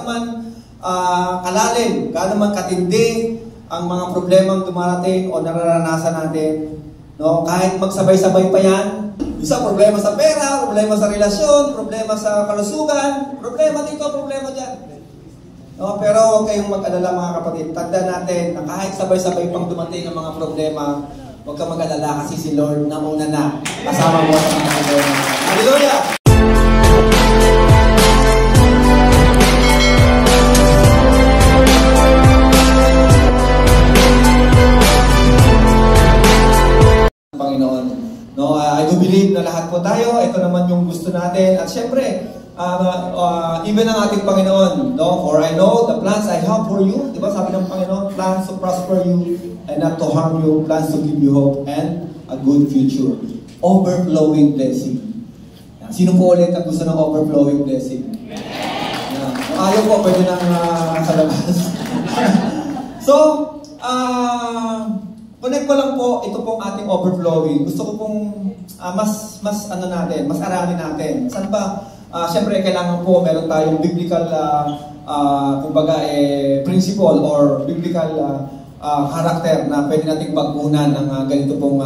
man kalalim, gaano man katindi ang mga problemang dumarating o nararanasan natin, no? Kahit magsabay-sabay pa yan, isa problema sa pera, problema sa relasyon, problema sa kalusugan, problema dito, problema dyan. No? Pero huwag kayong mag-alala mga kapatid. Tandaan natin na kahit sabay-sabay pang dumating ang mga problema, huwag kang mag-alala kasi si Lord nauna na kasama mo sa mga problema. Hallelujah! Panginoon. No, I do believe na lahat po tayo, ito naman yung gusto natin. At syempre, even ang ating Panginoon, no? For I know the plans I have for you. Diba sabi ng Panginoon, plans to prosper you and not to harm you, plans to give you hope and a good future. Overflowing blessing. Sino po ulit ang gusto ng overflowing blessing? Ayaw po, pwede nang kalabas. So, connect ko lang po, ito pong ating overflowing. Gusto ko pong mas aralin natin. Saan ba? Siyempre, kailangan po meron tayong biblical, principle or biblical character na pwede nating pagkunan ng ganito pong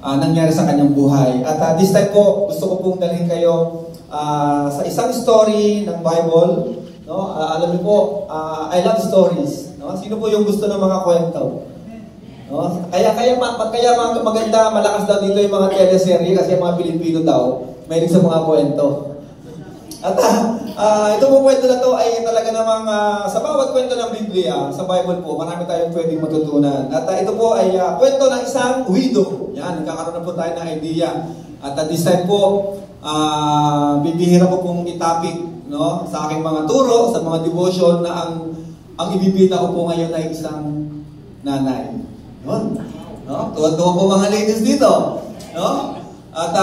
nangyari sa kanyang buhay. At this time po, gusto ko pong dalhin kayo sa isang story ng Bible. No? Alam niyo po, I love stories. No? Sino po yung gusto ng mga kwento? No? Kaya maganda, malakas daw dito yung mga teleserye kasi yung mga Pilipino daw, mahilig sa mga kwento. At ito po kwento na to ay talaga namang sa bawat kwento ng Biblia, sa Bible po, marami tayong pwedeng matutunan. At ito po ay kwento ng isang widow. Yan, nagkakaroon na po tayo ng idea. At this time po, bibihira ko pong itapik, no, sa aking mga turo, sa mga devotion na ang ibibita ko po ngayon ay isang nanay. Yun. No? Tuwa-tuwa po mga ladies dito. No? At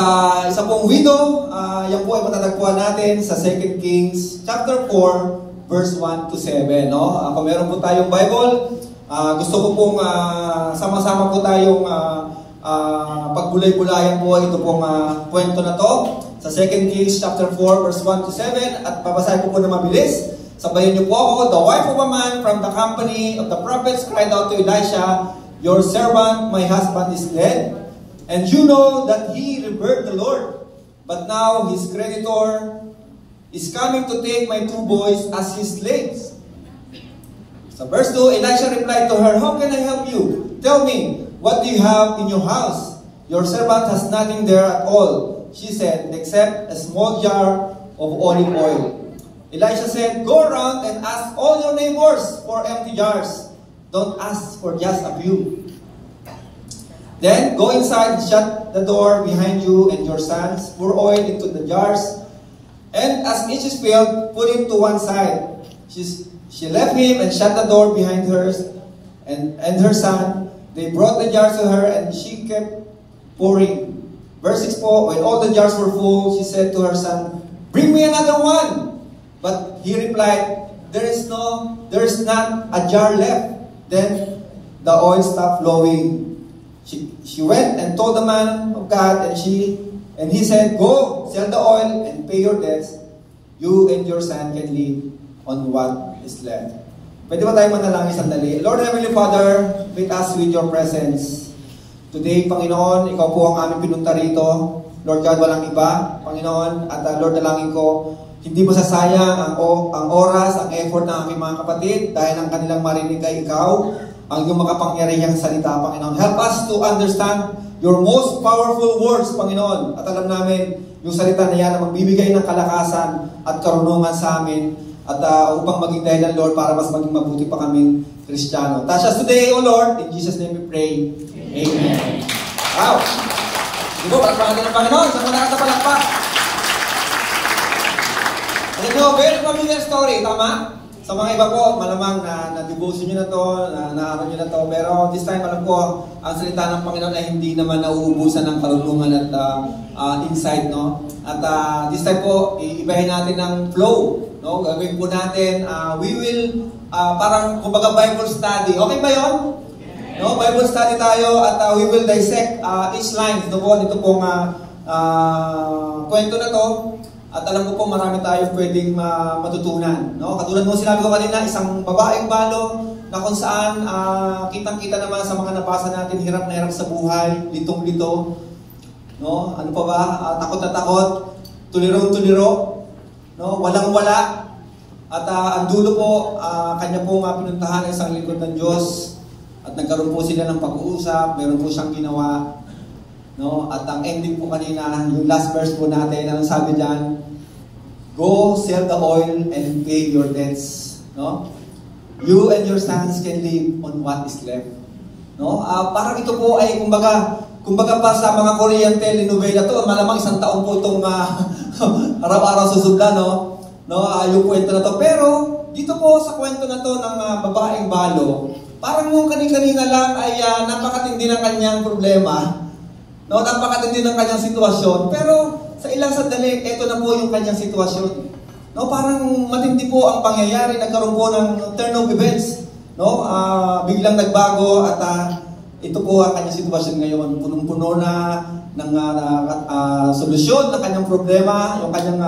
isa pong widow, yan po ay matatagpuan natin sa 2 Kings chapter 4, verse 1 to 7. No? Kung meron po tayong Bible, gusto ko pong sama-sama po tayong pagbulay-bulayan po ito pong kwento na to sa 2 Kings chapter 4, verse 1 to 7. At babasahin ko po na mabilis. Sabayan niyo po ako. The wife of a man from the company of the prophets cried out to Elisha, "Your servant, my husband, is dead. And you know that he revered the Lord. But now his creditor is coming to take my 2 boys as his slaves." So verse 2, Elisha replied to her, "How can I help you? Tell me, what do you have in your house? Your servant has nothing there at all," she said, "except a small jar of olive oil." Elisha said, "Go around and ask all your neighbors for empty jars. Don't ask for just a few. Then go inside and shut the door behind you and your sons. Pour oil into the jars, and as each is filled, put it to one side." She left him and shut the door behind her and her son. They brought the jars to her, and she kept pouring. Verse 6 po, when all the jars were full, she said to her son, "Bring me another one." But he replied, there is not a jar left." Then the oil stopped flowing. She went and told the man of God, and he said, "Go, sell the oil and pay your debts. You and your son can live on what is left." Pwede ba tayo manalangin sandali? Lord Heavenly Father, meet us with your presence. Today, Panginoon, ikaw po ang aming pinunta rito. Lord God, walang iba, Panginoon. At Lord, dalangin ko, hindi masasayang ang oras, ang effort ng aking mga kapatid dahil ang kanilang marinig kay ikaw, ang iyong makapangyarihang salita, Panginoon. Help us to understand your most powerful words, Panginoon. At alam namin, yung salita na yan na magbibigay ng kalakasan at karunungan sa amin at upang maging dahilan, Lord, para mas maging mabuti pa kaming Kristiyano. Touch us today, O Lord. In Jesus' name we pray. Amen. Wow! Di ba, palakpakan din ng Panginoon. Sa mga nakatapalakpak. Alam nyo, very familiar story, tama? Sa mga iba po, malamang na-devotion nyo na to, na-ano nyo na to, pero this time, alam ko, ang salita ng Panginoon ay hindi naman nauubusan ng karunungan at insight, no? At this time po, iibahin natin ng flow, no? Gagawin po natin, we will, parang, kumbaga, Bible study. Okay ba yun? No? Bible study tayo at we will dissect each line. Dito pong kwento na to. At alam ko po marami tayo pwedeng matutunan. No? Katulad mo sinabi ko kanina, isang babaeng balo na kung saan kitang-kita naman sa mga nabasa natin, hirap na hirap sa buhay, litong-lito. No? Ano pa ba? Takot na takot, tulirong-tuliro, no? Walang-wala. At ang dulo po, kanya po pinuntahan ng isang lingkod ng Diyos. At nagkaroon po sila ng pag-uusap, meron po siyang ginawa. No? At ang ending po kanina, yung last verse po natin, ang sabi diyan, go sell the oil and pay your debts. No? You and your sons can live on what is left. No? Parang ito po ay kumbaga pa sa mga Korean telenovela to, malamang isang taon po itong araw-araw susundan, no? Yung kwento na to. Pero dito po sa kwento na to ng babaeng balo, parang yung kanina lang ay napakatindi ng kanyang problema. No, napakatindi ng kanyang sitwasyon, pero sa ilang sandali, ito na po yung kanyang sitwasyon. No, parang matindi po ang pangyayari, nagkaroon po ng turn of events. No, biglang nagbago at ito po ang kanyang sitwasyon ngayon. Punong-puno na ng solusyon ng kanyang problema, yung kanyang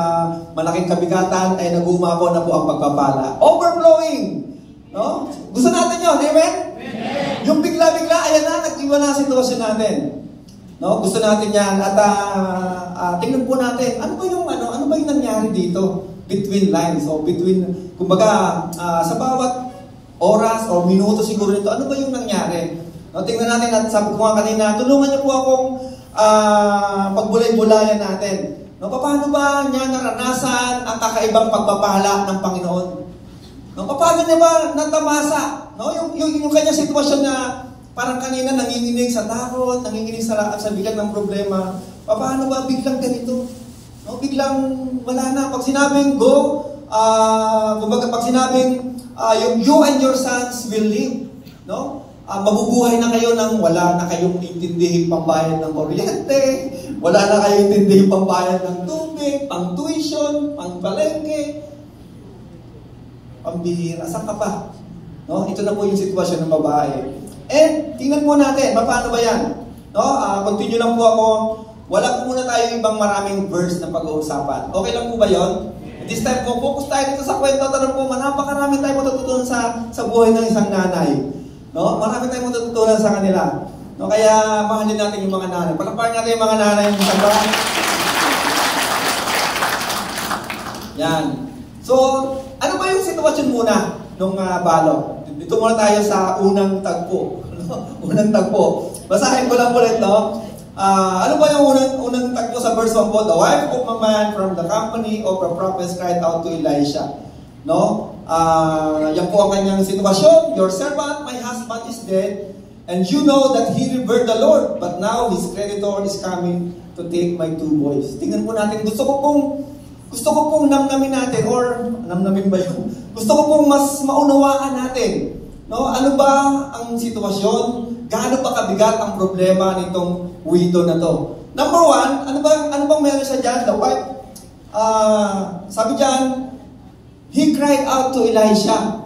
malaking kabigatan ay nag-uumapaw na po ang pagpapala. Overflowing! No? Gusto natin yun, amen? Yung bigla-bigla, ayan na, nag-iwan na ang sitwasyon natin. No, gusto natin 'yan at tingnan po natin ano ba yung nangyari dito between lines o kumbaga sa bawat oras o minuto siguro nito ano ba yung nangyari. No, tingnan natin at sabi ko nga kanina, tulungan niyo po akong pagbulay-bulayan natin. No, paano ba niya naranasan ang kakaibang pagpapala ng Panginoon? No, paano niya ba natamasa? No, yung kanyang sitwasyon na parang kanina nanginginig sa takot, nanginginig sa bigat ng problema. Paano ba biglang ganito? No, biglang wala na. Pag sinabing go, kumbaga pag sinabing yung you and your sons will live, no? Mabubuhay na kayo nang wala na kayong intindihing pambayad ng kuryente, wala na kayong intindihing pambayad ng tubig, pang tuition, pang palengke, pambihira. Saan ka pa? No? Ito na po yung sitwasyon ng babae. And tingnan po natin, paano ba yan? No? Continue lang po ako. Wala po muna tayo ibang maraming verse na pag-uusapan. Okay lang po ba yon? This time po, focus tayo dito sa kwento. Tanong po, napakarami tayo matututunan sa buhay ng isang nanay. No? Marami tayong matututunan sa kanila. No? Kaya mahalin natin yung mga nanay. Palakpakan natin yung mga nanay ng isang ba? Yan. So, ano ba yung sitwasyon muna nung balo? Dito muna tayo sa unang tagpo. Unang tagpo. Basahin ko lang ulit, no? Ano ba yung unang tagpo sa verse 1 po? The wife of a man from the company of the prophets cried out to Elisha. No? Yan po ang kanyang sitwasyon. Your servant, my husband, is dead, and you know that he revered the Lord, but now his creditor is coming to take my 2 boys. Tingnan po natin. Gusto ko pong namnamin natin, or namnamin ba yun? Gusto ko pong mas maunawaan natin. No? Ano ba ang sitwasyon? Gaano ba kabigat ang problema nitong widow na to? Number 1, ano bang meron siya dyan? The wife, sabi dyan, he cried out to Elisha.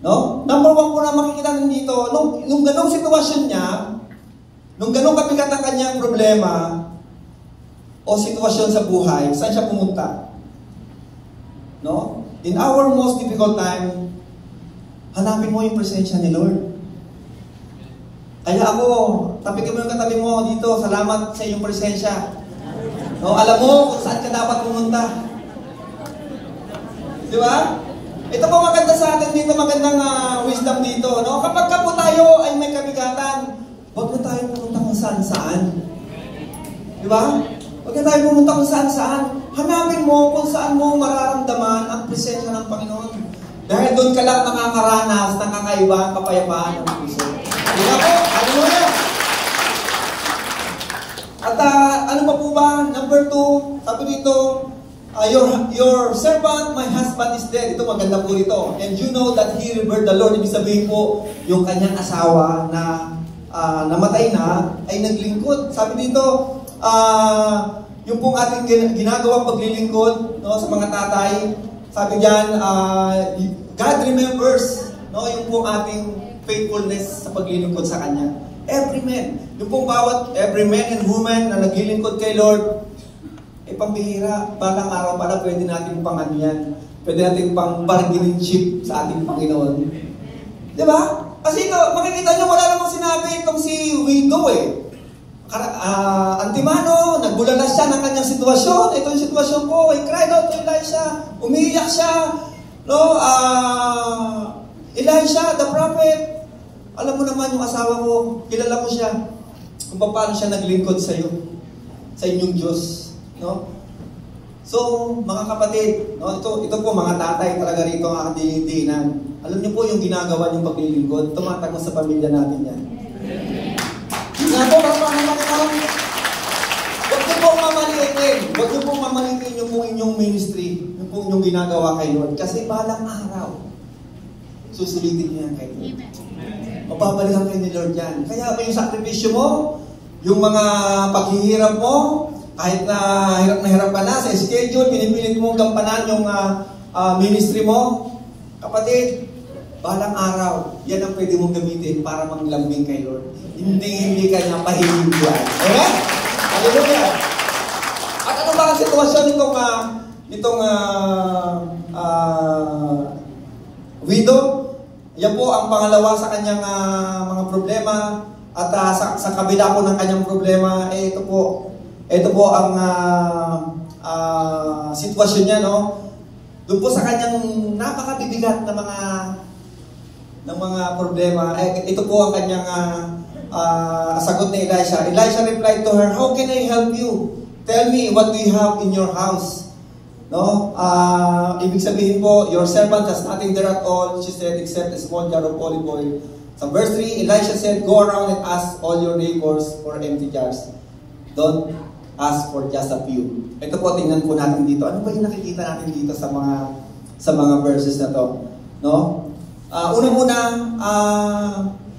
No? Number 1 po na makikita nito, nung ganong sitwasyon niya, nung ganong kabigat ang kanyang problema, o sitwasyon sa buhay, saan siya pumunta? No? In our most difficult time, hanapin mo yung presensya ni Lord. Kaya ako, tapikin mo yung katabi mo dito, salamat sa iyong presensya. No? Alam mo kung saan ka dapat pumunta. Di ba? Ito po maganda sa atin dito, magandang wisdom dito. No? Kapag ka po tayo ay may kabigatan, huwag na tayo pumunta kung saan-saan. Di ba? Huwag na tayo pumunta kung saan-saan. Hanapin mo kung saan mo mararamdaman ang presensya ng Panginoon. Dahil doon ka lang nakakaranas ng kakaibang kapayapaan ng puso. Di ba po? Hallelujah! At ano pa po ba? Number 2, sabi dito, your servant, my husband is dead. Ito maganda po rito. And you know that he revered the Lord. Ibig sabihin po, yung kanyang asawa na namatay na, ay naglingkod. Sabi dito, yung pong ating ginagawang paglilingkod, no, sa mga tatay, sabi diyan, God remembers, no, yung pong ating faithfulness sa paglilingkod sa Kanya. Every man, yung pong every man and woman na naglilingkod kay Lord, pambihira, balang araw pala pwede natin pang ano yan. Pwede natin pang bargaining chip sa ating Panginoon. Di ba? Kasi ito, makikita nyo, wala namang sinabi itong si widow Antimano, nagbulala siya ng kanyang sitwasyon. Ito yung sitwasyon ko. He cried out to Elisha. Umiiyak siya. No? Elisha, the prophet. Alam mo naman yung asawa ko, kilala ko siya. Kung paano siya naglingkod sa iyo. Sa inyong Diyos. No? So, mga kapatid, no? ito po mga tatay talaga rito ang aking dinidinan. Alam niyo po yung ginagawa niyong paglilingkod, tumatagos sa pamilya natin yan. Nga po, mga Panginoon, huwag niyo pong mamaliitin. Huwag niyo pong mamaliitin yung inyong ministry, yung pong inyong ginagawa kay Lord. Kasi balang araw, susulitin niyo yan kay Lord. Mapapalihan kayo ni Lord yan. Kaya yung sakripisyo mo, yung mga paghihirap mo, kahit na hirap ka na sa schedule, pinipilit mong gampanan yung ministry mo, kapatid, balang araw, yan ang pwede mong gamitin para manglambing kay Lord. Hindi ka niya pahihindihan. Amen? Hallelujah! At ano ba ang sitwasyon nitong widow? Yan po ang pangalawa sa kanyang mga problema. At sa kabila po ng kanyang problema, ito po ang sitwasyon niya, no? Doon po sa kanyang napakabibigat na mga problema, ito po ang kanyang sagot ni Elisha. Elisha replied to her, "How can I help you? Tell me, what do you have in your house?" No? Ibig sabihin po, your servant has nothing there at all, she said, except a small jar of olive oil. Sa verse 3, Elisha said, "Go around and ask all your neighbors for empty jars. Don't ask for just a few." Ito po, tingnan po natin dito. Ano ba yung nakikita natin dito sa mga verses na to? No?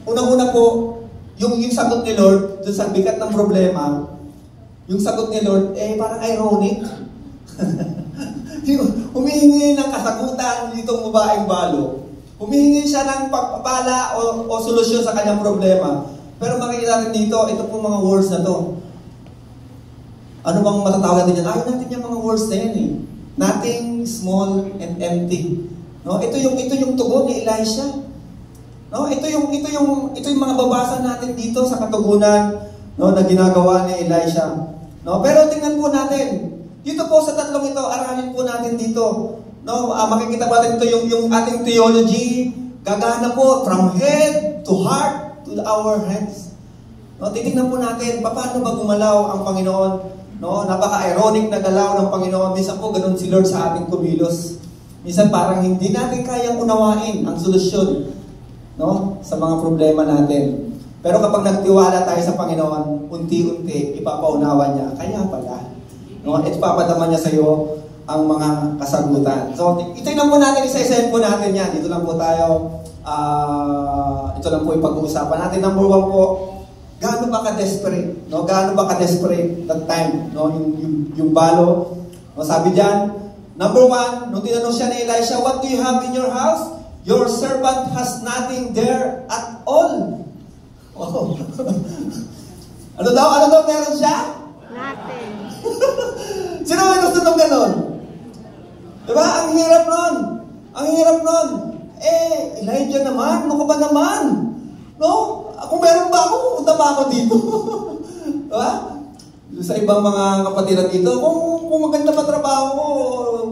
Unang-una po, yung sagot ni Lord, dun sa bigat ng problema, yung sagot ni Lord, parang ironic. Humihingi ng kasagutan ditong babaeng balo. Humihingi siya ng pagpapala o solusyon sa kanyang problema. Pero makikita natin dito, ito po mga words na to. Ano bang matatawag natin yan? Ayaw natin yung mga words na yan Nothing, small, and empty. No? Ito yung tugon ni Elisha. No? Ito yung mga babasa natin dito sa katugunan, no, na ginagawa ni Elisha. No? Pero tingnan po natin. Dito po sa tatlong ito, aralin po natin dito. No? Makikita ba natin ito yung ating theology, gagana po from head to heart to our hands. No? Titingnan po natin, paano ba gumalaw ang Panginoon? No? Napaka-ironic na galaw ng Panginoon. Minsan po, ganun si Lord sa ating kumilos. Minsan parang hindi natin kayang unawain ang solusyon, no, sa mga problema natin. Pero kapag nagtiwala tayo sa Panginoon, unti-unti, ipapaunawa niya. Kaya pala. No? At ipapadama niya sa iyo ang mga kasagutan. So, itignan po natin, isa-isahin po natin yan. Dito lang po tayo, ito lang po yung pag-uusapan natin. Number 1 po, gaano ba ka-desperate? No? Gaano ba ka-desperate that time? No? Yung balo. No? Sabi diyan, number 1, nung tinanong siya ni Elisha, "What do you have in your house?" "Your servant has nothing there at all." Oh. Ano daw meron siya? Nothing. Sino may gusto nung ganon? Diba? Ang hirap nun. Elijah naman, ano ka ba naman? No? Kung meron ba ako, punta pa ako dito. Diba? Sa ibang mga kapatiran dito, kung maganda pa trabaho ko,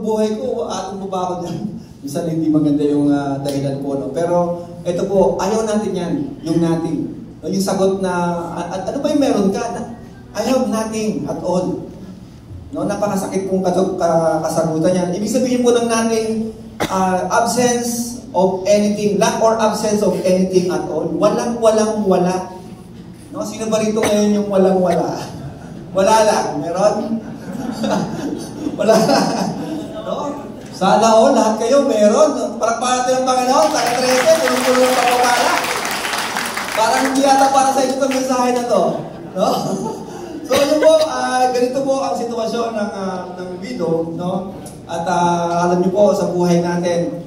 buhay ko, atong ba ako dyan? Minsan hindi maganda yung dahilan po. No? Pero ito po, ayaw natin yan, yung nothing. No? Yung sagot na, ano ba yung meron ka? I have nothing at all. No? Napakasakit pong kasagutan yan. Ibig sabihin po ng nothing, absence of anything, lack or absence of anything at all. Walang-wala. No? Sino ba rito ngayon yung walang-wala? Wala lang. Meron? Wala lang. No? Sana lahat kayo meron. Parang natin ang Panginoon, sa 13, tulong-tulong ng pagpapala. Parang hindi yata para sa inyo itong mensahe na to. No? So yun po, ganito po ang sitwasyon ng widow, no? At alam niyo po sa buhay natin,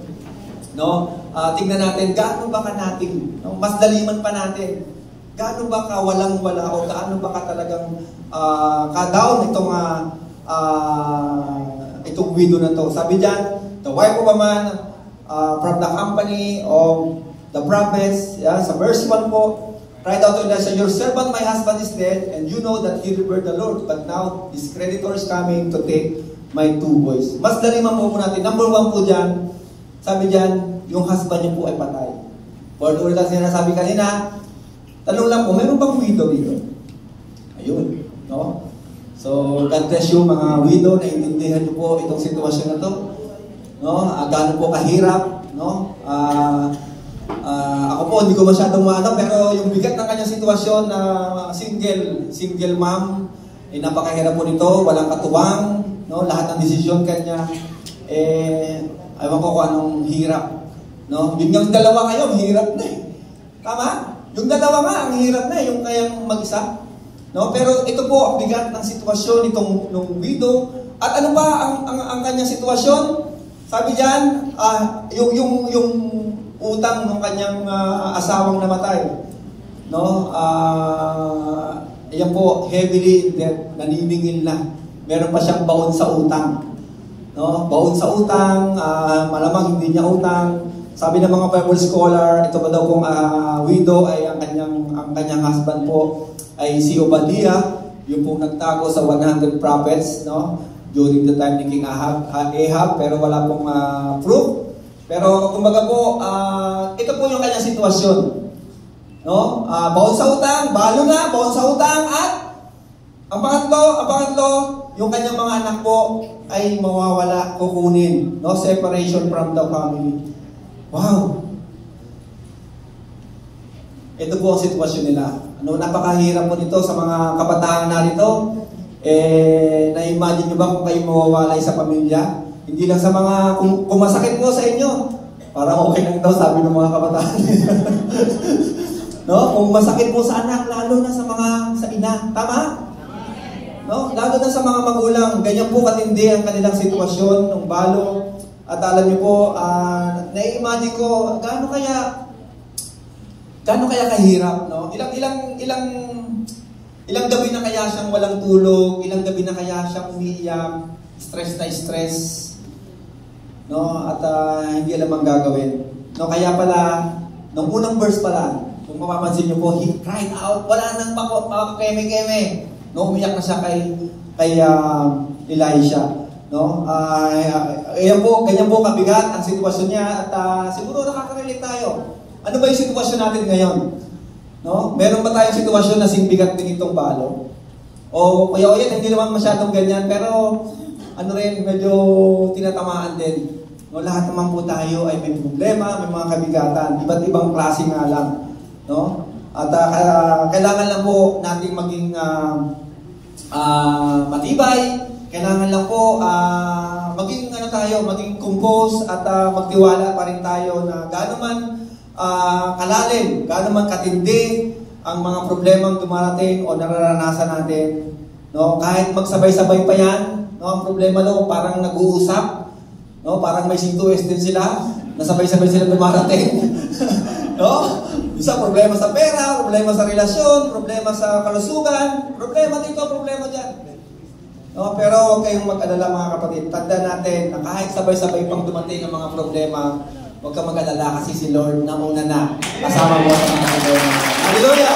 no? Tingnan natin gaano ba ka natin, no? Mas daliman pa natin. Gaano ba ka walang-wala o gaano ba ka talagang ka-down itong widow na to. Sabi diyan, the wife of a man from the company of the prophets, sa verse 1 po, cried out to Elisha, your servant, my husband, is dead, and you know that he revered the Lord, but now his creditor is coming to take my 2 boys. Mas daliman po natin. Number 1 po dyan, sabi dyan, yung husband niyo po ay patay. For ulit ang sinasabi kanina, tanong lang po, meron bang widow dito? Ayun, no? So, God bless you mga widow, naiintindihan niyo po itong sitwasyon na to. No? Gaano po kahirap, no? Ako po, hindi ko masyadong maalam, pero yung bigat ng kanyang sitwasyon na single mom, napakahirap po nito, walang katuwang, no? Lahat ng desisyon kanya, ayaw ko kung anong hirap. No? Yung dalawa kayo, hirap na eh. Tama? Yung dalawa nga, ang hirap na eh, yung kayang mag-isa. No? Pero ito po, ang bigat ng sitwasyon nung widow. At ano ba ang kanyang sitwasyon? Sabi diyan, yung utang ng kanyang asawang namatay. No? Ayan po, heavily in debt, naniningil na. Meron pa siyang baon sa utang. No? Baon sa utang, malamang hindi niya utang. Sabi ng mga Bible scholar, ito ba daw kung widow ay ang kanyang husband po ay si Obadiah, yung pong nagtago sa 100 prophets, no? During the time ni King Ahab, pero wala pong proof. Pero kumbaga po, ito po yung kanyang sitwasyon. No? Baon sa utang, balo na, baon sa utang, at ang pangatlo, yung kanyang mga anak po ay mawawala, kukunin. No? Separation from the family. Wow! Ito po ang sitwasyon nila. Napakahirap po nito sa mga kabataan narito. Na-imagine nyo ba kung kayo mawawalay sa pamilya? Hindi lang sa mga, kung masakit po sa inyo, parang okay lang daw, sabi ng mga kabataan. No? Kung masakit po sa anak, lalo na sa ina. Tama? No? Lalo na sa mga magulang, ganyan po katindi ang kanilang sitwasyon, ng balo. At alam niyo po, na-imagine ko, gaano kaya kahirap, no? Ilang gabi na kaya siyang walang tulog, ilang gabi na kaya siyang umiiyak, stress, no? At hindi alam ang gagawin. No, kaya pala, nung unang verse pala, kung mapapansin niyo po, he cried out, wala nang makakeme-keme. No, umiyak na siya kay Elisha. No? Ganyan po kabigat ang sitwasyon niya, at siguro nakaka-relate tayo. Ano ba yung sitwasyon natin ngayon? No? Meron ba tayong sitwasyon na singbigat din itong balo? O kaya hindi naman masyadong ganyan, pero medyo tinatamaan din. No? Lahat naman po tayo ay may problema, may mga kabigatan, iba't ibang klase nga lang. No? At kailangan lang po nating maging matibay. Kailangan lang po maging compose at magtiwala pa rin tayo na gaano man kalalim, gaano man katindi ang mga problemang dumarating o nararanasan natin. No, kahit magsabay-sabay pa yan, no, ang problema daw parang nag-uusap, no, parang may sintues din sila, nasabay-sabay sila dumarating. No? Isa problema sa pera, problema sa relasyon, problema sa kalusugan, problema dito, problema diyan. No, pero huwag kayong mag-alala mga kapatid. Tandaan natin na kahit sabay-sabay pang dumating ang mga problema, huwag kang mag-alala kasi si Lord nauna na. Kasama mo sa mga problema. Hallelujah!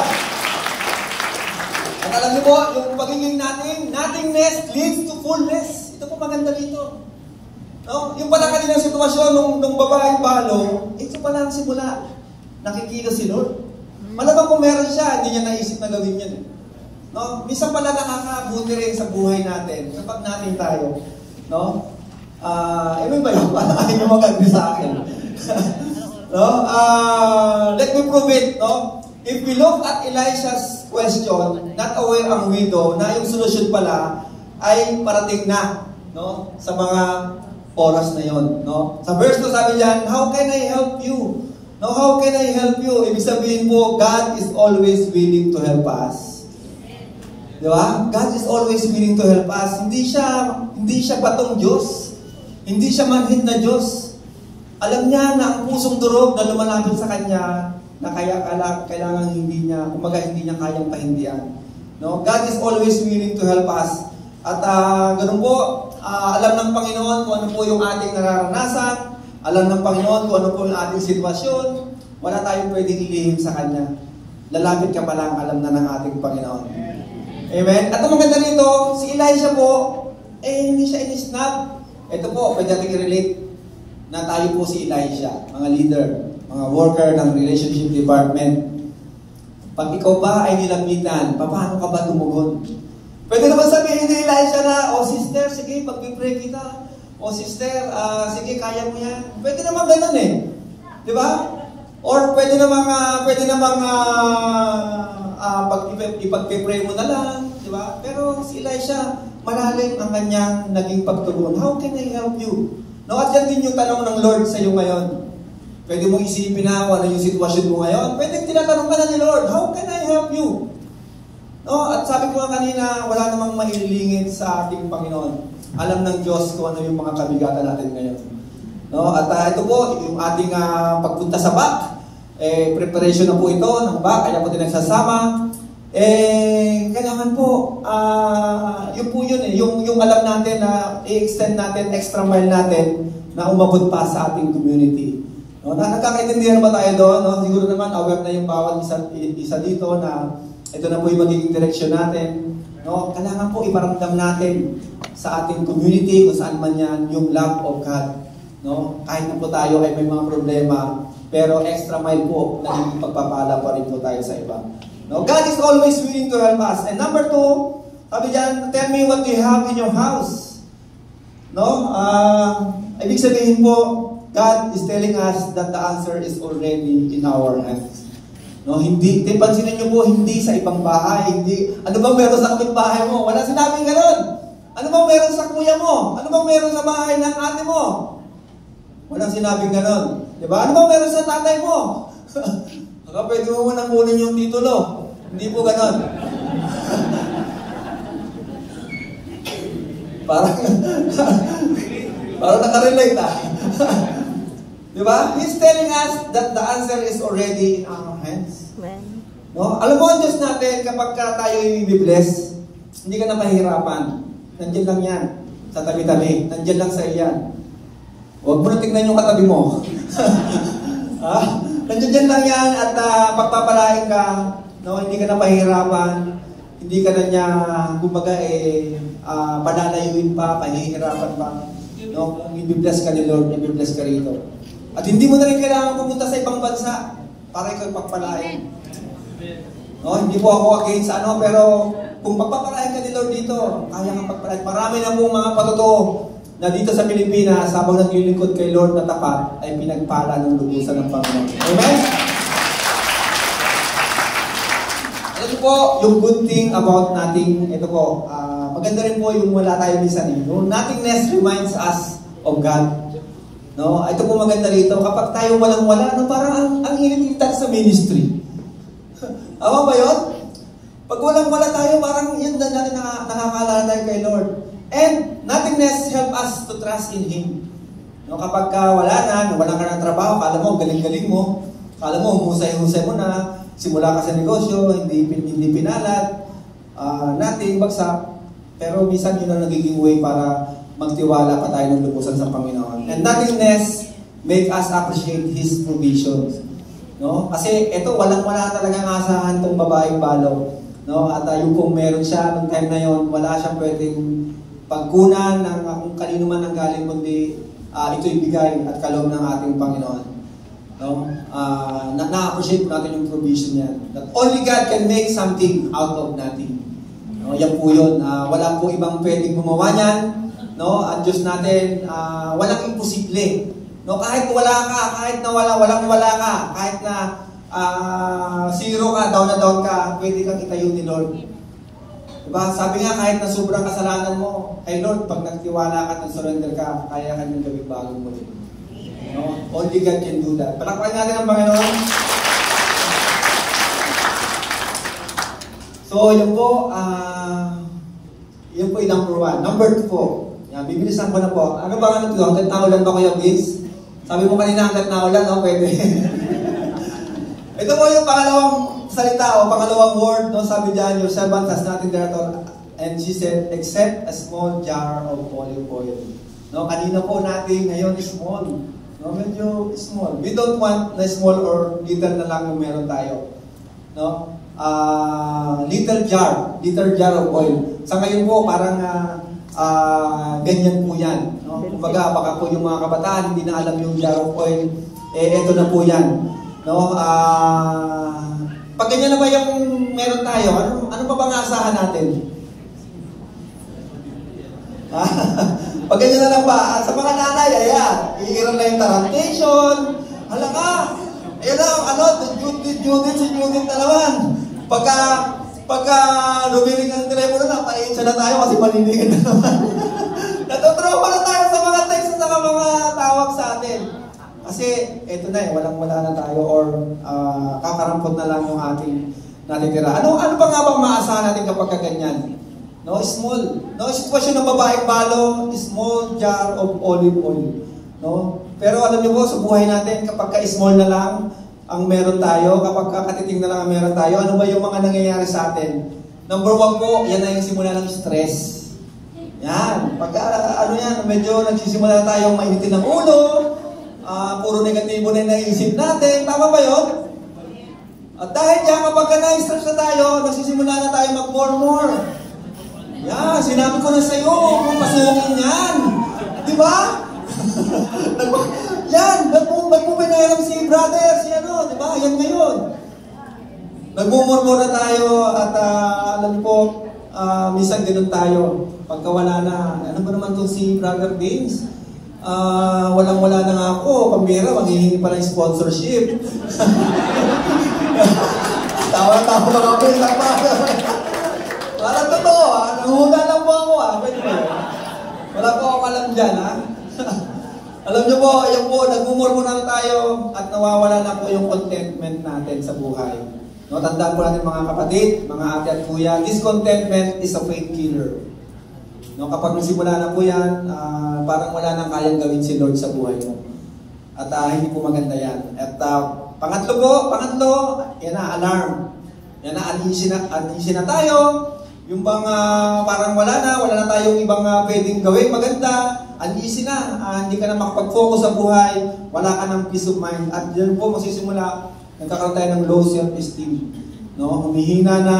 At alam niyo po, yung pagiging nothingness leads to fullness. Ito po maganda dito. No? Yung pala kanilang sitwasyon nung babaeng balo, ito pala ang simula. Nakikita si Lord. Malamang kung meron siya, hindi niya naisip na gawin yan. No? Minsan pala nakakabuti rin sa buhay natin kapag natin tayo. No? Ano ba yun? Ayaw nyo mag-agree sa akin. No? Let me prove it. No? If we look at Elisha's question, not aware ang widow, na yung solusyon pala ay parating na, no? Sa mga oras na yon. No? Sa verse 2 sabi diyan, how can I help you? No, how can I help you? Ibig sabihin po, God is always willing to help us. Di ba? God is always willing to help us. Hindi siya batong Diyos. Hindi siya manhid na Diyos. Alam niya na ang pusong durog na lumalapit sa Kanya, na kailangan hindi niya kayang pahindihan. No? God is always willing to help us. At ganun po, alam ng Panginoon kung ano po yung ating nararanasan, alam ng Panginoon kung ano po yung ating sitwasyon, wala tayong pwedeng ilihim sa Kanya. Lalapit ka pa lang, alam na ng ating Panginoon. Amen? At ang maganda rito, si Elijah po, hindi siya inisnab. Ito po, pwede natin i-relate na tayo po si Elijah, mga leader, mga worker ng relationship department. Pag ikaw ba ay nilapitan, paano ka ba tumugon? Pwede naman sabihin ni Elijah na, sister, sige, pag-pray kita. Sister, sige, kaya mo yan. Pwede naman ganun eh. Di ba? Or pwede namang ipag-pray mo na lang. Di ba? Pero si Elijah, malalim ang kanyang naging pagtugon. How can I help you? No, at yan din yung tanong ng Lord sa iyo ngayon. Pwede mong isipin na kung ano yung sitwasyon mo ngayon. Pwede tinatanong ka na ni Lord, how can I help you? No, at sabi ko nga kanina, wala namang maililingit sa ating Panginoon. Alam ng Diyos kung ano yung mga kabigatan natin ngayon. No, at ito po, yung ating pagpunta sa back, preparation na po ito ng back, kaya po din nagsasama. Kailangan po, yun po yun yung alam natin na i-extend natin, extra mile natin, na umabot pa sa ating community. No, nakakaintindihan ba tayo doon? No? Siguro naman, aware na yung bawat isa dito na ito na po yung magiging direksyon natin. No? Kailangan po iparamdam natin sa ating community, kung saan man yan, yung love of God. No? Kahit na po tayo ay may mga problema, pero extra mile po, naging pagpapala pa rin po tayo sa iba. No? God is always willing to help us. And number 2, sabi dyan, tell me what you have in your house. No? Ibig sabihin po, God is telling us that the answer is already in our hands. No, hindi, pansinin niyo po, hindi sa ibang bahay, hindi, ano bang meron sa kapitbahay mo? Wala sinabing gano'n. Ano bang meron sa kuya mo? Ano bang meron sa bahay ng ate mo? Walang sinabing gano'n. Diba? Ano bang meron sa tatay mo? Baka pwede mo munang kunin yung titulo. Hindi po gano'n. Parang nakarelate Diba? He's telling us that the answer is already in our hands. No? Alam mo ang Diyos natin, kapag tayo i-bless, hindi ka na mahirapan. Nandiyan lang yan. Sa tabi-tabi. Nandiyan lang sa iyan. Huwag mo na tingnan yung katabi mo. Nandiyan lang yan at pagpapalain ka, no? Hindi ka na mahirapan. Hindi ka na niya, kumbaga, panalayuin pa, pahihirapan pa. No? Kung i-bless ka ni Lord, i-bless ka rito. At hindi mo na rin kailangan pumunta sa ibang bansa para ikaw pagpalain. No, hindi po ako against pero kung pagpapalain ka ni Lord dito, kaya kang pagpalain. Marami na pong mga patotoo na dito sa Pilipinas, habang naglilingkod kay Lord na tapat, ay pinagpala ng lubusan ng Panginoon. Amen? Ano po, yung good thing about nothing, ito po, maganda rin po yung wala tayo minsan. Yung nothingness reminds us of God. No, ito po maganda rito. Kapag tayo walang-wala, parang ang init-itat sa ministry. Tama ba yun? Pag walang-wala tayo, parang yun na natin nakakalala tayo kay Lord. And nothingness help us to trust in Him. No, kapag wala ka ng trabaho, kala mo, galing-galing mo, kala mo, humusay-husay mo na, simula ka sa negosyo, hindi pinalat, nothing, bagsak. Pero minsan yun ang nagiging way para magtiwala pa tayo ng lubusan sa Panginoon. And nothingness make us appreciate His provisions. No? Kasi ito, walang-wala talagang asahan itong babaeng balo. No? At yung kung meron siya, noong time na yon, wala siyang pwedeng pagkunan ng kung kanino man ang galing, kundi ito'y bigay at kaloob ng ating Panginoon. No? Na-appreciate natin yung provision niya. That only God can make something out of nothing. No? Yan po yun. Wala po ibang pwedeng gumawa niyan. No, ang Diyos natin, walang imposible. No, kahit wala ka, kahit na walang-wala ka, kahit na zero ka, down na down ka, pwede kang itayo ni Lord. Diba? Sabi nga, kahit na sobrang kasalanan mo, kay Lord, pag nagtiwala ka, nag-surrender ka, kaya ka niyang gawing bagong muli. No? Only God can do that. Palakpakan natin ang Panginoon. So, yun po yung number 1. Number 2 po. Yan, bibilisan ko na po. Ano ba nga ito? Hanggat naulan ba Kuya Vince? Sabi mo kanina hanggat naulan, no? Pwede. Ito po yung pangalawang salita o pangalawang word, no? Sabi dyan, your servant has nothing there And she said, except a small jar of olive oil. No, kanina po natin ngayon small. No, medyo small. We don't want na small or little na lang yung meron tayo. No? Little jar of oil. Sa ngayon po, parang ganyan po yan. No? Kumbaga, baka po yung mga kabataan, hindi na alam yung jar of oil. Eto na po yan. No? Pag ganyan na ba yung meron tayo, ano pa bang asahan natin? Pag ganyan na lang ba, sa mga nanay, ayan, iiran na yung tarantation, hala ka, ayan na, si Judith na naman. Pagka lumiring ang telepono na, painsa na tayo kasi maliligan na naman. Natutrauma na tayo sa mga text at mga tawag sa atin. Kasi, eto na walang-wala na tayo or kakarampot na lang yung ating natitira. Ano pa nga bang maasahan natin kapag ganyan? No, small. No, sitwasyon ng babaeng balo, small jar of olive oil. No? Pero alam niyo po, sa buhay natin, kapag ka-small na lang ang meron tayo, kapag katiting na lang ang meron tayo, ano ba yung mga nangyayari sa atin? Number 1 po, yan na yung simula ng stress. Yan. Pag medyo nagsisimula na tayong mainitin ng ulo, puro negatibo na yung naisip natin. Tama ba yun? At dahil dyan, kapag na-stress na tayo, nagsisimula na tayo mag-more. Yan, sinabi ko na sa'yo, kung pasukin yan. Di ba? Yan, ba't mo pinahiram si brother, si di ba? Yan ngayon. Nagmumurmura tayo at alam po, minsan ganun tayo. Pagka wala na, ano ba naman itong si Brother James? Walang-wala na nga ako, pambira, maghihingi pa ng sponsorship. Tawa-tawa ba kami, parang totoo, nanghuna lang po ako, pwede ba yun? Wala po akong alam dyan, Alam niyo po, ayan po, nagmumurmura na tayo at nawawala na po yung contentment natin sa buhay. No, tandaan po natin mga kapatid, mga ate at kuya, discontentment is a faith killer. No, kapag nagsimula na po yan, parang wala nang kayang gawin si Lord sa buhay mo. At hindi po maganda yan. At pangatlo, yan na, alarm. Yan na, uneasy na tayo. Yung bang parang wala na tayong ibang pwedeng gawin maganda, uneasy na, hindi ka na makapag-focus sa buhay, wala ka ng peace of mind. At yan po magsisimula, nagkakaroon tayo ng low self-esteem. No? Humihina na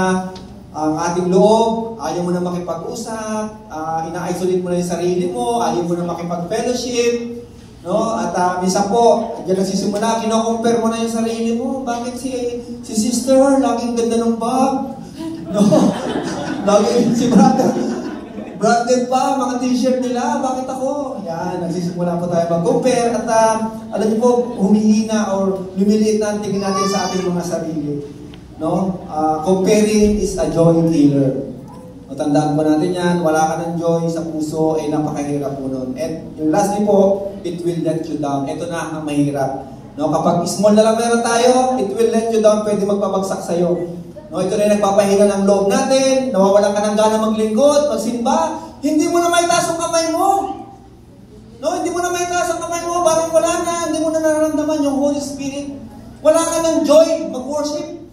ang ating loob, ayaw mo na makipag-usap, ina-isolate mo na yung sarili mo, ayaw mo na makipag-fellowship. No? At minsan po, dyan nagsisimula, kino-compare mo na yung sarili mo. Bakit si sister, laging ganda ng bag? No? Lagi si brother, branded pa, mga t-shirt nila, bakit ako? Yan, nagsisimula po tayo mag-compare at alam niyo po, humihina or lumiliit na ang tingin natin sa ating mga sarili. No? Comparing is a joy killer. Tandaan po natin yan, wala ka ng joy sa puso, napakahirap po nun. And yung lastly po, it will let you down. Ito na ang mahirap. No? Kapag small na lang meron tayo, it will let you down, pwede magpabagsak sa'yo. No, ito na yung nagpapahina ng loob natin, nawawalan ka ng gana maglingkod, magsimba, hindi mo na maitaas ang kamay mo. No, hindi mo na maitaas ang kamay mo, parang wala na, hindi mo na nararamdaman yung Holy Spirit. Wala ka ng joy, mag-worship.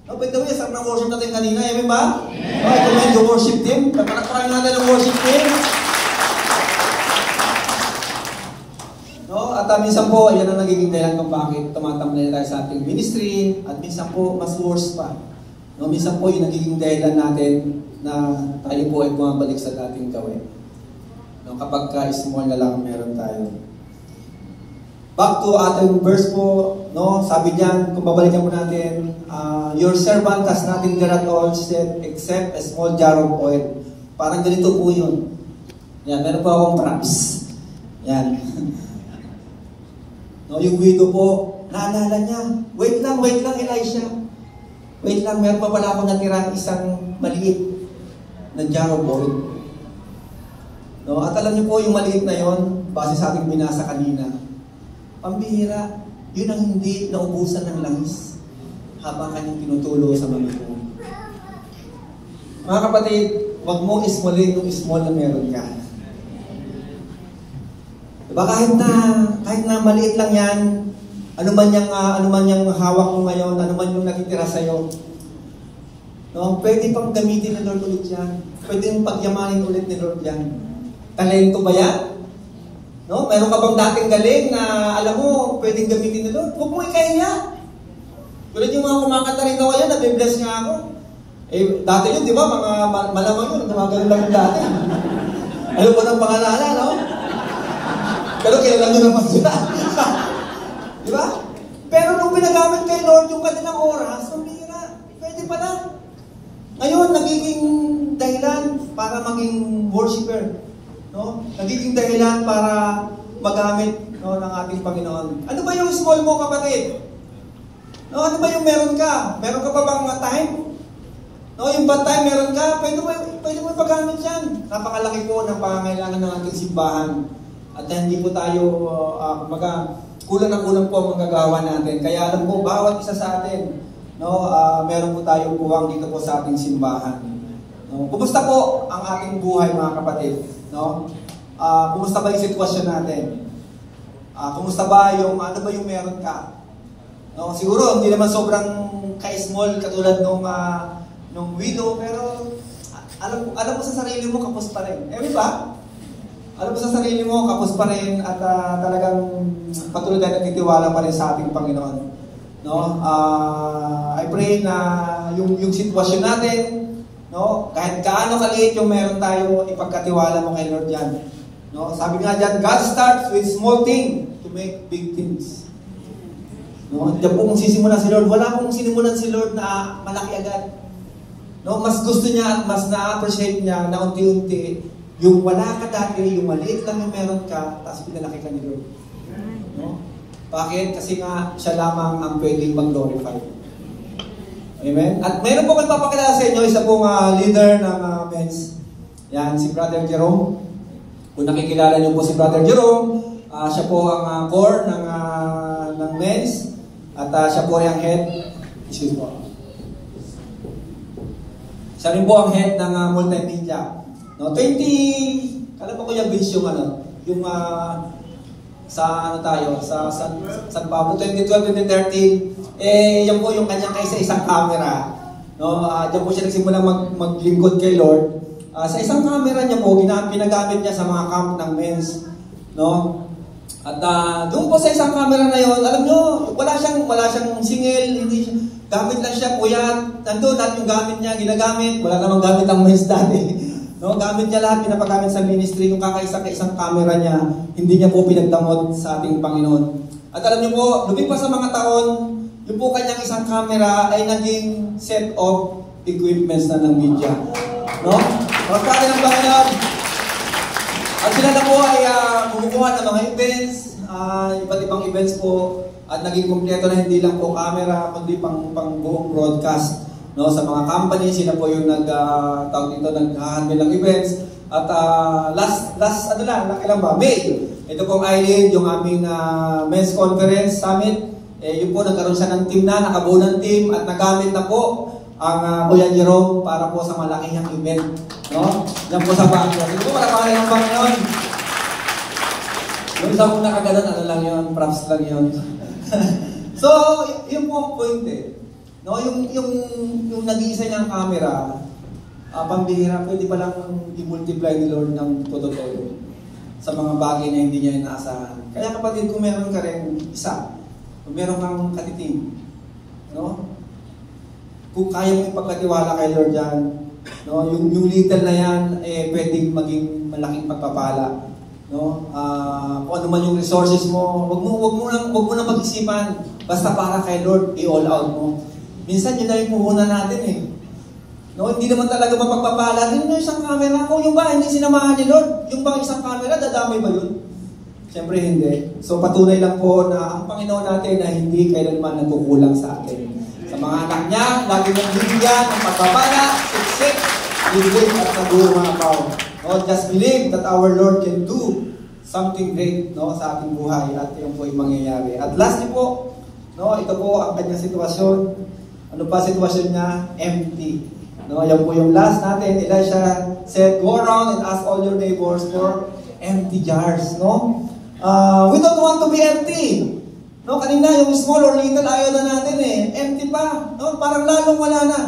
No, by the way, sarap ng worship natin kanina, amen ba? No, ito na yung worship team, pagpanakarang natin ang worship team. No, at minsan po, yan ang nagiging dahilan kung bakit tumatamlay tayo sa ating ministry, at minsan po, mas worse pa. No, minsan po yung nagiging dahilan natin na tayo po ay bumabalik sa dating gawin. No, kapag ka-small na lang meron tayo. Back to ating verse po, no, sabi niyan, kung babalikan po natin, your servant has nothing there at all, said, except a small jar of oil. Parang ganito po yun. Yan, meron po akong props. Yan. No, yung widow po, naalala niya, wait lang, Elisha. Wait lang, meron pa pala akong natirang isang maliit na jar of oil. No? At alam niyo po, yung maliit na yon, base sa ating binasa kanina, pambihira, yun ang hindi naubusan ng langis habang kanyang tinutulo sa mga ito. Mga kapatid, wag mo ismolin yung small na meron ka. Diba, kahit na maliit lang yan, ano man yung hawak mo ngayon, ano man yung nakitira sa'yo, No? Pwede pang gamitin ni Lord ulit yan. Pwede yung pagyamanin ulit ni Lord yan. Talento ba yan? No? Meron ka bang dating galing na alam mo, pwedeng gamitin ni Lord? Huwag mo ikahiya. Tulad yung mga kumakanta rin ako yan, nabibless nga ako. Eh, dati yun, di ba? Mga malamang yun, gumagano lang yung dati. Alam ko ng pangalala, no? Pero kilala nyo naman sila. Di ba? Pero nung pinagamit kay Lord yung kanilang oras, pambira. Pwede pala. Ngayon, nagiging dahilan para maging worshiper. No? Nagiging dahilan para magamit, no, ng ating Panginoon. Ano ba yung small mo, kapatid? No, ano ba yung meron ka? Meron ka pa bang time? No, yung bad time meron ka? Pwede mo ipagamit yan. Napakalaki po ng pangangailangan ng ating simbahan. At hindi po tayo, kulang na kulang po ang magagawa natin. Kaya alam po, bawat isa sa atin, no, meron po tayong buwang dito po sa ating simbahan. No? Kumusta po ang ating buhay, mga kapatid? No? Kumusta ba yung sitwasyon natin? Kumusta ba yung, ano ba yung meron ka? No, siguro hindi naman sobrang ka-small katulad nung widow, pero alam mo sa sarili mo, kapos pa rin. Eh, ba? Alam mo sa sarili mo, kapos pa rin at talagang patuloy tayo nagtitiwala pa rin sa ating Panginoon. No? I pray na yung sitwasyon natin, no, kahit gaano kaliit yung meron tayo, ipagkatiwala mo kay Lord yan. No? Sabi nga dyan, God starts with small things to make big things. No? Diyan po kung sisimulan si Lord, wala pong sinimulan si Lord na malaki agad. No? Mas gusto niya at mas na-appreciate niya na unti-unti yung wala ka dati, yung maliit lang yung meron ka, tapos pinalaki ka ni Lord. No? Bakit? Kasi nga siya lamang ang pwedeng mag-glorify. Amen? At mayroon po magpapakilala sa inyo, isa pong leader ng men's. Yan, si Brother Jerome. Kung nakikilala niyo po si Brother Jerome, siya po ang core ng men's. At siya po ang head. Excuse po. Siya rin po ang head ng multimedia. No, 20, kala po ko yung Vince yung yung sa tayo, sa San Pablo, 2012, 2013, yan po yung kanyang kaisa-isang camera. No, diyan po siya nagsimula maglingkod kay Lord. Sa isang camera niya po, pinagamit niya sa mga camp ng men's. No? At doon po sa isang camera na yon, alam nyo, wala siyang singil, hindi siya, gamit lang siya, puyat, nandun lahat yung gamit niya, ginagamit, wala namang gamit ang men's dati. No, gamit niya lahat, pinapagamit sa ministry, yung kakaisa-isang camera niya, hindi niya po pinagdamot sa ating Panginoon. At alam niyo po, lumipas sa mga taon, yung po kanyang isang camera ay naging set of equipments na ng media. No? Pagkakita ng Panginoon. At sila na po ay kumukuha ng mga events, iba't ibang events po, at naging kumpleto na hindi lang po camera, kundi pang buong broadcast. No, sa mga company, sila po yung nag-handle ng events. At last nakilang ba? May. Ito pong Eileen, yung aming men's conference summit. Yun po, nagkaroon siya ng team na, nakabuo ng team, at nagamit na po ang Kuya Jerome para po sa malaking event. No? Yan po sa background. Ito po, malakarin ang Panginoon. Yung isa po nakaganon, lang yun, props lang yun. So, yun po ang point eh. No, yung nag-iisa niyang camera, pambihira, pwede pa lang i-multiply ni Lord ng totoo sa mga bagay na hindi niya inaasahan. Kaya kapatid, kung meron ka rin isa, kung meron kang katiting, no? Kung kaya mo ipagkatiwala kay Lord yan, no? Yung little na yan, pwedeng maging malaking pagpapala. No? Kung ano man yung resources mo, wag mo nang mag-isipan, basta para kay Lord, i-all out mo. Minsan yun na yung puhunan natin eh. No, hindi naman talaga mapagpapala. Yung isang camera ko, yung ba hindi sinamahan ni Lord? Yung bang isang camera, dadamay ba yun? Siyempre hindi. So patuloy lang po na ang Panginoon natin na hindi kailanman nagkukulang sa atin. Sa mga anak niya, lagi nang bibigyan ng pagpapala, success, bibig at nabuo mga pao. No, just believe that our Lord can do something great, no, sa ating buhay at yun po yung mangyayari. At lastly po, no, ito po ang kanyang sitwasyon. Ano pa sitwasyon niya? Empty. No, yan po yung last natin. Elisha said, "Go around and ask all your neighbors for empty jars." No? We don't want to be empty. No, kanina yung small or little ayaw na natin eh. Empty pa. No, parang lalong wala na.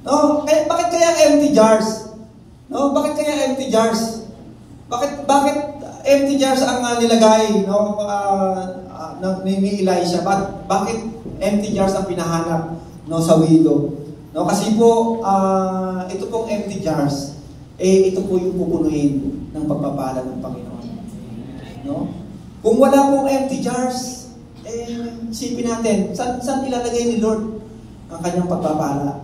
No? Bakit kaya empty jars? No? Bakit kaya empty jars? Bakit empty jars ang nilagay, no, ni Elisha? Bakit empty jars ang pinahanap, no, sa widow? No, kasi po ito pong empty jars, ito po yung pupunuin ng pagpapala ng Panginoon. No? Kung wala pong empty jars, isipin natin, saan ilalagay ni Lord ang kanyang pagpapala?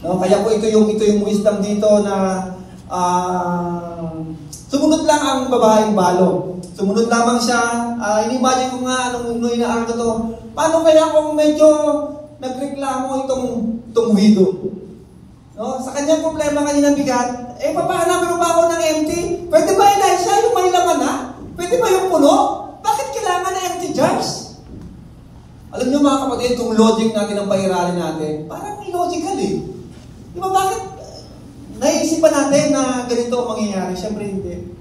No, kaya po ito yung wisdom dito na sumunod lang ang babaeng balo. Sumunod lamang siya. Inimagine ko nga nung inaaral ko to, paano kaya kung medyo nagreklamo itong widow? No, sa kanyang problema kanyang bigat, papahanapin mo ba ako ng empty? Pwede ba Elisha yung may laman na? Pwede ba yung puno? Bakit kailangan na empty jars? Alam niyo mga kapatid, itong logic natin ang pairalin natin, parang illogical eh. Di ba bakit naisipan natin na ganito ang mangyayari? Siyempre hindi.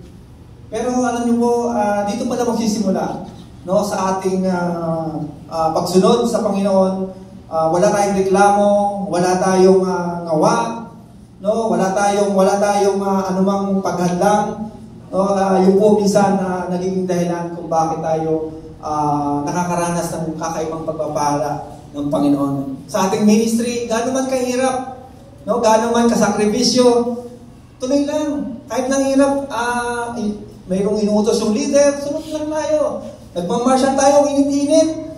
Pero alam niyo po, dito pala magsisimula, no, sa ating pagsunod sa Panginoon. Wala tayong reklamo, wala tayong ngawa, no, wala tayong anumang paghadlang. No, yung po minsan nagiging dahilan kung bakit tayo nakakaranas ng kakaibang pagpapala ng Panginoon. Sa ating ministry, gaano man kahirap, no, gaano man kasakripisyo, tuloy lang. Kahit nang hirap, mayroong inuutos yung leader, sunod lang tayo. Nagmamarsyan tayo, init-init.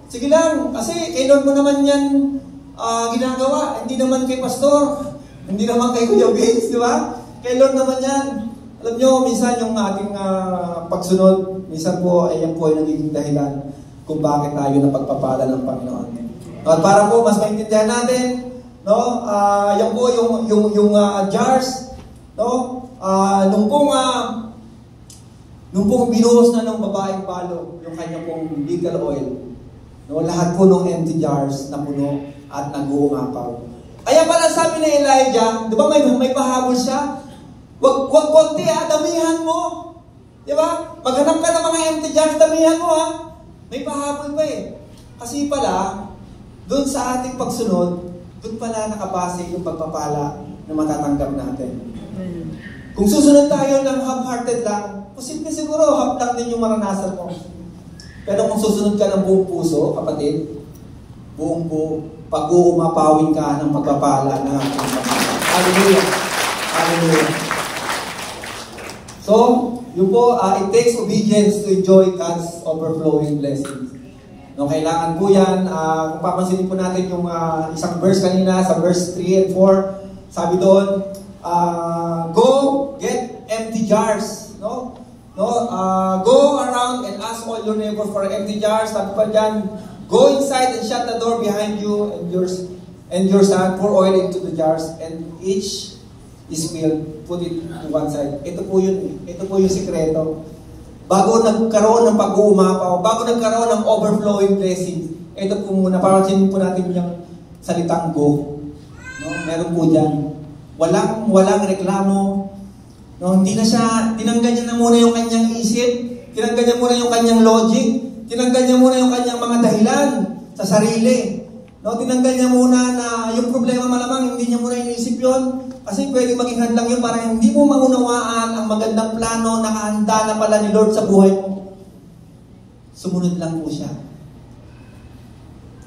Sige lang, kasi kay Lord mo naman yan ginagawa. Hindi naman kay pastor, hindi naman kay Kuya Vince, di ba? Kay Lord naman yan. Alam nyo, minsan yung ating pagsunod, minsan po, yan po ay nagiging dahilan kung bakit tayo napagpapala ng Panginoon. At para po, mas maintindihan natin, no, yan po yung jars, no, nung pong binuhos na ng babaeng palo, yung kanya pong little oil, no, lahat po ng empty jars na puno at nag-uumapaw. Kaya pala sabi ni Elijah, di ba may pahabol siya? Wag konti damihan mo. Di ba? Maghanap ka ng mga empty jars, damihan mo May pahabol pa eh. Kasi pala, doon sa ating pagsunod, doon pala nakabase yung pagpapala na matatanggap natin. Kung susunod tayo ng half-hearted lang, posible siguro half lang din yung maranasan mo. Pero kung susunod ka ng buong puso, kapatid, buong pag-uumapawin ka ng pagpapala ng ating pagpapala. Hallelujah! Hallelujah! So, yun po, it takes obedience to enjoy God's overflowing blessings. No, kailangan po yan. Kung papansinin po natin yung isang verse kanina, sa verse 3 and 4, sabi doon, go get empty jars. No? Go around and ask all your neighbors for empty jars. Sabi pa dyan, go inside and shut the door behind you and your son, pour oil into the jars, and each is filled, put it to one side. Ito po yun. Ito po yung sikreto. Bago nagkaroon ng pag-uumapaw, bago nagkaroon ng overflowing blessing, ito po muna, parang po natin yung salitang go. No? Meron po dyan. Walang reklamo. No? Hindi na siya, tinanggal niya na muna yung kanyang isip, tinanggal niya muna yung kanyang logic, tinanggal niya muna yung kanyang mga dahilan sa sarili. No? Tinanggal niya muna na yung problema malamang, hindi niya muna inisip yun. Kasi pwede maging hadlang yun para hindi mo maunawaan ang magandang plano na kahanda na pala ni Lord sa buhay mo. Sumunod lang po siya.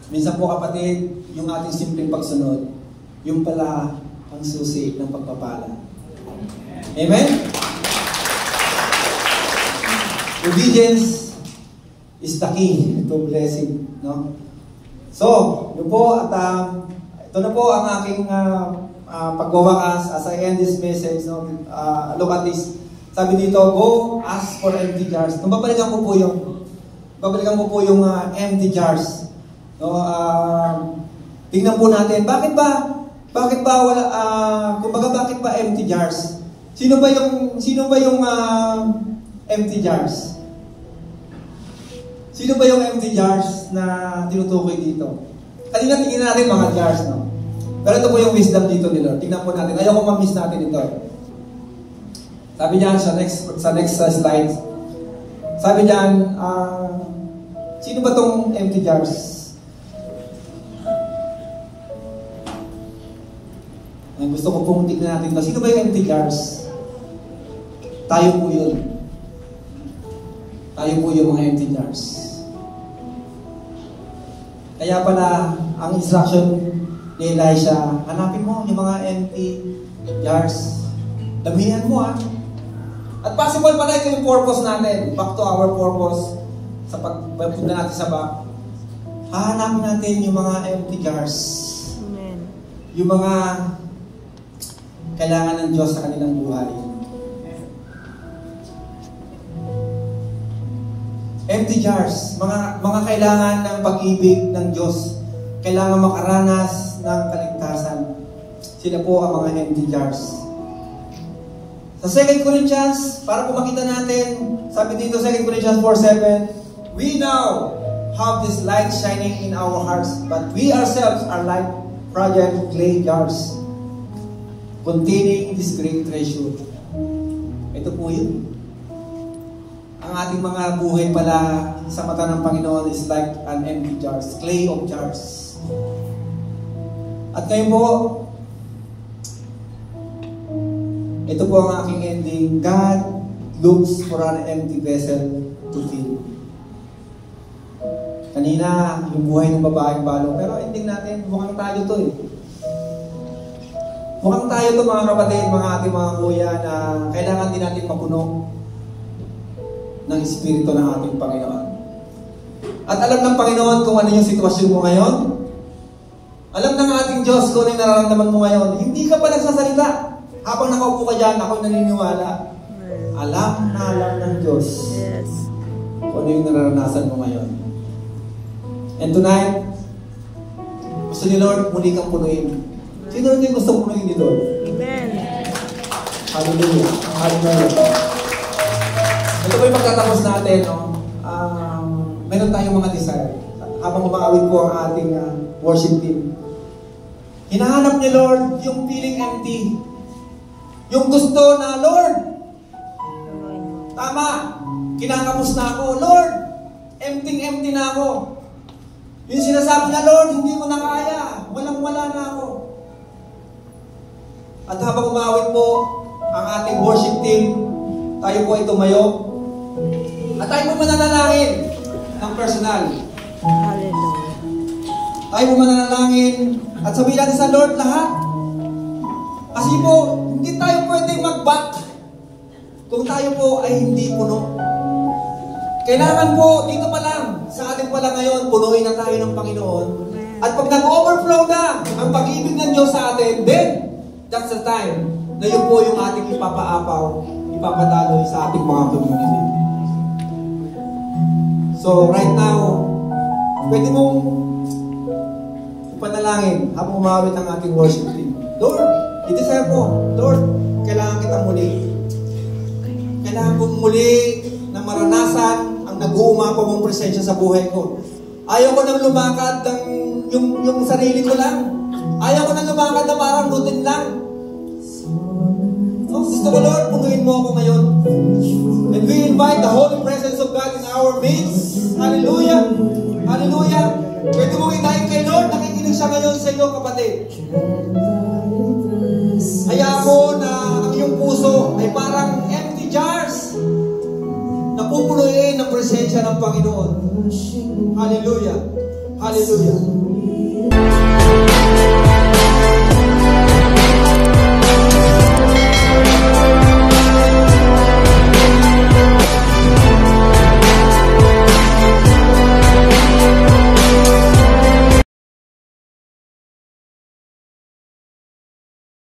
Minsan po kapatid, yung ating simpleng pagsunod, yung pala ang susi ng pagpapala. Amen? Obedience is the key to blessing. No? So, yun po, at ito na po ang aking pagwawakas as I end this message. No? Look at this. Sabi dito, go ask for empty jars. Nung babalikan ko po yung empty jars. No? Tingnan po natin, bakit ba wala, bakit ba empty jars? Sino ba yung empty jars? Sino ba yung empty jars na tinutukoy dito? Kanina tingin natin mga jars, no? Pero ito po yung wisdom dito ni Lord. Tingnan po natin. Ayaw ko ma-miss natin ito. Sabi niyan sa next slide. Sabi niyan, sino ba tong empty jars? gusto ko pong tignan natin ito. Sino ba yung empty jars? Tayo po yun. Tayo po yung mga empty jars. Kaya pala, ang instruction ni Elisha, hanapin mo yung mga empty jars. Damihan mo At possible pala ito yung purpose natin. Back to our purpose sa pagpunta natin sa back. Hahanapin natin yung mga empty jars. Amen. Yung mga kailangan ng Diyos sa kanilang buhay. Empty jars, mga kailangan ng pag-ibig ng Diyos. Kailangan makaranas ng kaligtasan. Sila po ang mga empty jars. Sa 2 Corinthians, para po makita natin, sabi dito 2 Corinthians 4:7, we now have this light shining in our hearts, but we ourselves are like fragile clay jars containing this great treasure. Ito po yun. Ang ating mga buhay pala sa mata ng Panginoon is like an empty jars, clay of jars. At ngayon po, ito po ang aking ending. God looks for an empty vessel to fill. Kanina, yung buhay ng babaeng balo. Pero ending natin, mukhang tayo to Mukhang tayo to mga kapatid, mga ating mga kuya, na kailangan din natin mapuno ng Espiritu ng ating Panginoon. At alam ng Panginoon kung ano yung sitwasyon mo ngayon. Alam ng ating Diyos kung ano yung nararamdaman mo ngayon. Hindi ka pa nagsasalita. Habang nakaupo ka dyan, ako'y naniniwala. Alam na alam ng Diyos kung ano yung nararanasan mo ngayon. And tonight, gusto ni Lord, muli kang punuin. Sino rin yung gusto punuin ni Lord? Amen. Hallelujah. Hallelujah. Ito po yung pagtatapos natin, meron tayong mga desire. Habang umaawit po ang ating worship team. Hinahanap ni Lord yung feeling empty. Yung gusto na, Lord, tama, kinakapos na ako. Lord, empty na ako. Yung sinasabi na, Lord, hindi ko na kaya. Walang-wala na ako. At habang umaawit po ang ating worship team, tayo po ay tumayo. At tayo po mananalangin ng personal. Hallelujah. Tayo po mananalangin at sabihin natin sa Lord lahat. Kasi po, hindi tayo pwedeng mag-back kung tayo po ay hindi puno. Kailangan po, dito pa lang, sa ating pala ngayon, punuin na tayo ng Panginoon. At pag nag-overflow na ang pag-ibig ng Diyos sa atin, then, that's the time na yun po yung ating ipapaapaw, ipapadaloy sa ating mga community. So, right now, pwede mong ipanalangin habang umawit ang ating worship team. Lord, i-desire po, Lord, kailangan kitang muli. Kailangan kong muli na maranasan ang nag-uumapaw mong presensya sa buhay ko. Ayaw ko nang lumakad ng yung sarili ko lang. Ayaw ko nang lumakad na parang routine lang. Gusto ko, Lord, punuin mo ako ngayon. And we invite the Holy Presence of God in our midst. Hallelujah! Hallelujah! Pwede mong itayin kay Lord, nakikinig siya ngayon sa iyo, kapatid. Hayaan mo na ang iyong puso ay parang empty jars na pupunuin ng presensya ng Panginoon. Hallelujah! Hallelujah!